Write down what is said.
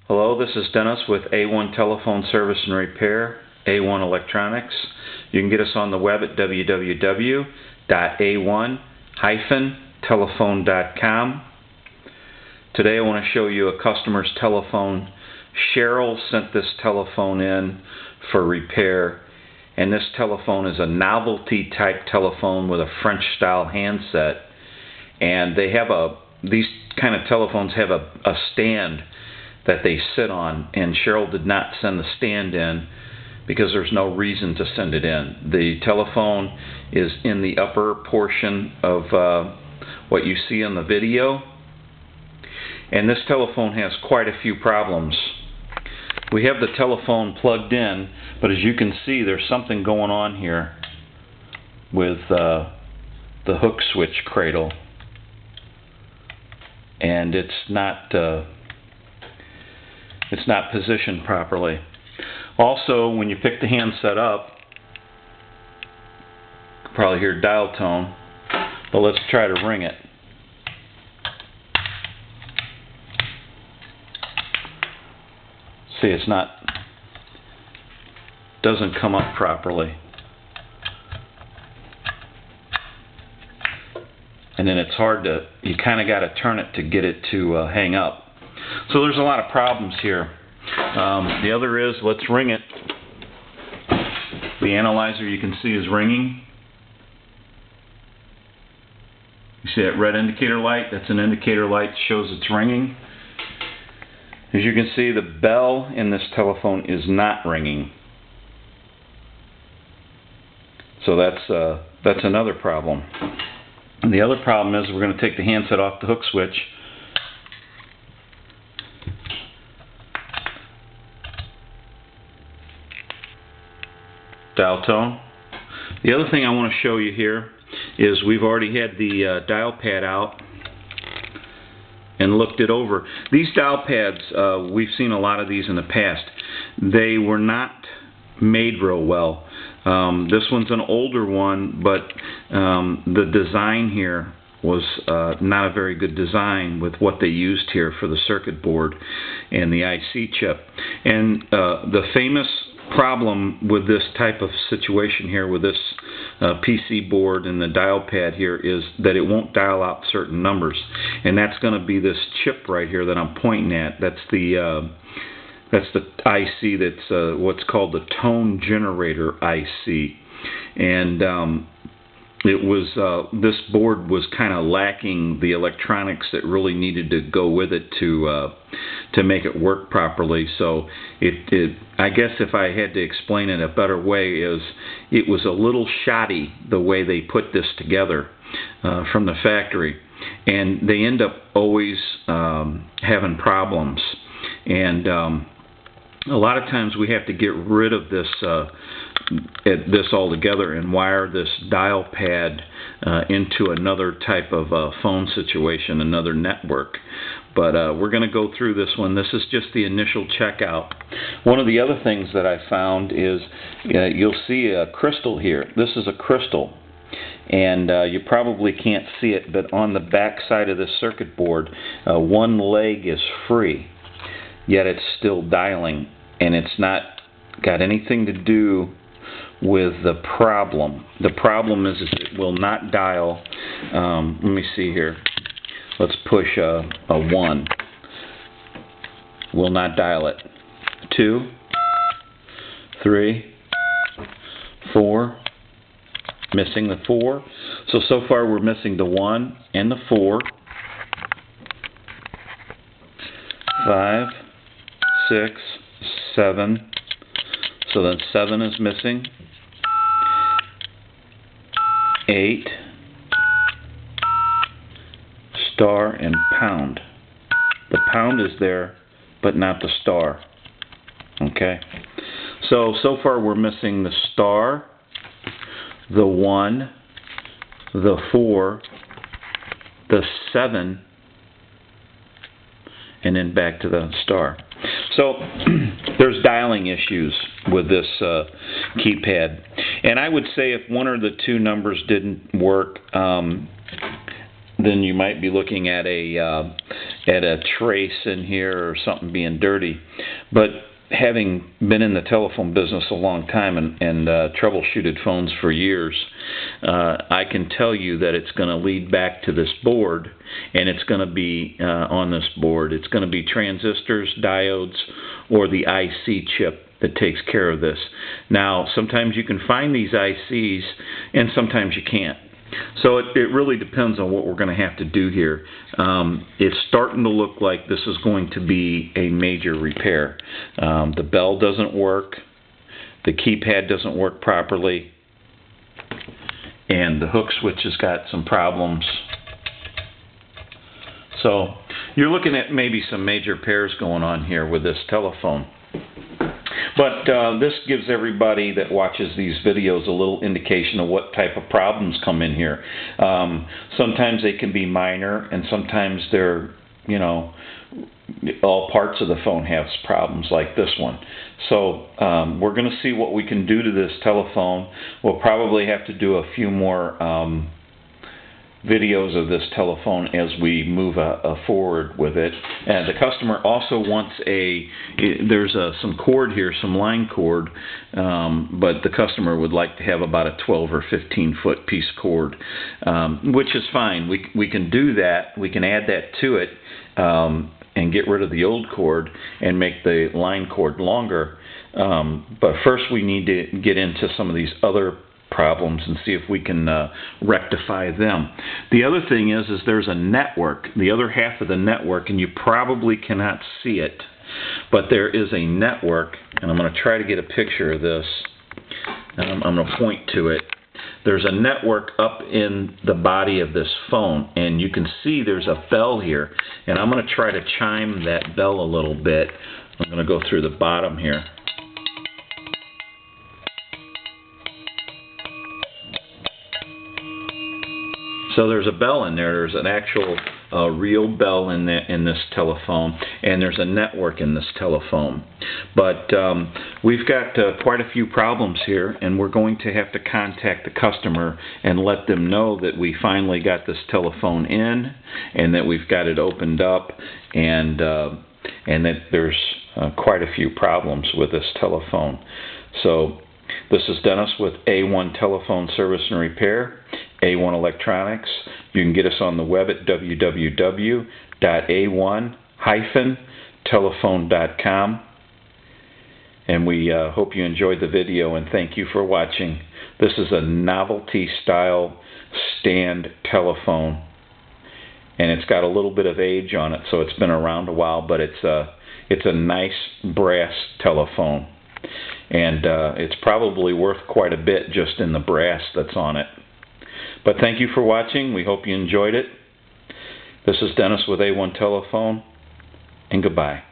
Hello, this is Dennis with A1 Telephone Service and Repair, A1 Electronics. You can get us on the web at www.a1-telephone.com. Today I want to show you a customer's telephone. Cheryl sent this telephone in for repair, and this telephone is a Novelty type telephone with a French style handset. And they have these kind of telephones have a stand that they sit on, and Cheryl did not send the stand in because there's no reason to send it in. The telephone is in the upper portion of what you see in the video, and this telephone has quite a few problems. We have the telephone plugged in, but as you can see, there's something going on here with the hook switch cradle, and it's not positioned properly. Also, when you pick the handset up, you can probably hear dial tone, but let's try to ring it. See, doesn't come up properly. And then it's hard to, you kind of got to turn it to get it to hang up. So there's a lot of problems here. The other is, let's ring it. The analyzer, you can see, is ringing. You see that red indicator light? That's an indicator light that shows it's ringing. As you can see, the bell in this telephone is not ringing. So that's another problem. And the other problem is, we're going to take the handset off the hook switch. Dial tone. The other thing I want to show you here is we've already had the dial pad out and looked it over. These dial pads, we've seen a lot of these in the past. They were not made real well. This one's an older one, but the design here was not a very good design with what they used here for the circuit board and the IC chip. And the famous problem with this type of situation here with this PC board and the dial pad here is that it won't dial out certain numbers, and that's going to be this chip right here that I'm pointing at. That's the IC that's what's called the tone generator IC, and it was this board was kind of lacking the electronics that really needed to go with it to make it work properly. So I guess if I had to explain it a better way, is it was a little shoddy the way they put this together from the factory, and they end up always having problems. And a lot of times we have to get rid of this altogether and wire this dial pad into another type of phone situation, another network. But we're going to go through this one. This is just the initial checkout. One of the other things that I found is you'll see a crystal here. This is a crystal, and you probably can't see it, but on the back side of this circuit board, one leg is free, yet it's still dialing, and it's not got anything to do with the problem. The problem is it will not dial. Let me see here. Let's push a 1. Will not dial it. 2, 3, 4. Missing the 4. So far we're missing the 1 and the 4. 5, 6, 7. So then 7 is missing. 8. Star and pound. The pound is there, but not the star. Okay. So far we're missing the star, the 1, the 4, the 7, and then back to the star. So there's dialing issues with this keypad, and I would say if one or the two numbers didn't work, then you might be looking at a at a trace in here or something being dirty. But having been in the telephone business a long time and troubleshooted phones for years, I can tell you that it's going to lead back to this board, and it's going to be on this board. It's going to be transistors, diodes, or the IC chip that takes care of this. Now, sometimes you can find these ICs, and sometimes you can't. So it really depends on what we're going to have to do here. It's starting to look like this is going to be a major repair. The bell doesn't work, the keypad doesn't work properly, and the hook switch has got some problems. So you're looking at maybe some major repairs going on here with this telephone. But this gives everybody that watches these videos a little indication of what type of problems come in here. Sometimes they can be minor, and sometimes they're, you know, all parts of the phone have problems like this one. So we're going to see what we can do to this telephone. We'll probably have to do a few more videos of this telephone as we move forward with it. And the customer also wants there's some cord here, some line cord, but the customer would like to have about a 12 or 15 foot piece cord, which is fine. We can do that. We can add that to it and get rid of the old cord and make the line cord longer. But first we need to get into some of these other problems and see if we can rectify them. The other thing is there's a network, the other half of the network, and you probably cannot see it, but there is a network, and I'm going to try to get a picture of this, and I'm going to point to it. There's a network up in the body of this phone, and you can see there's a bell here, and I'm going to try to chime that bell a little bit. I'm going to go through the bottom here. So there's a bell in there. There's an actual real bell in this telephone, and there's a network in this telephone. But we've got quite a few problems here, and we're going to have to contact the customer and let them know that we finally got this telephone in, and that we've got it opened up, and that there's quite a few problems with this telephone. So this is Dennis with A1 Telephone Service and Repair, A1 Electronics. You can get us on the web at www.a1-telephone.com. And we hope you enjoyed the video, and thank you for watching. This is a novelty style stand telephone, and it's got a little bit of age on it, so it's been around a while, but it's a nice brass telephone. And it's probably worth quite a bit just in the brass that's on it. But thank you for watching. We hope you enjoyed it. This is Dennis with A1 Telephone, and goodbye.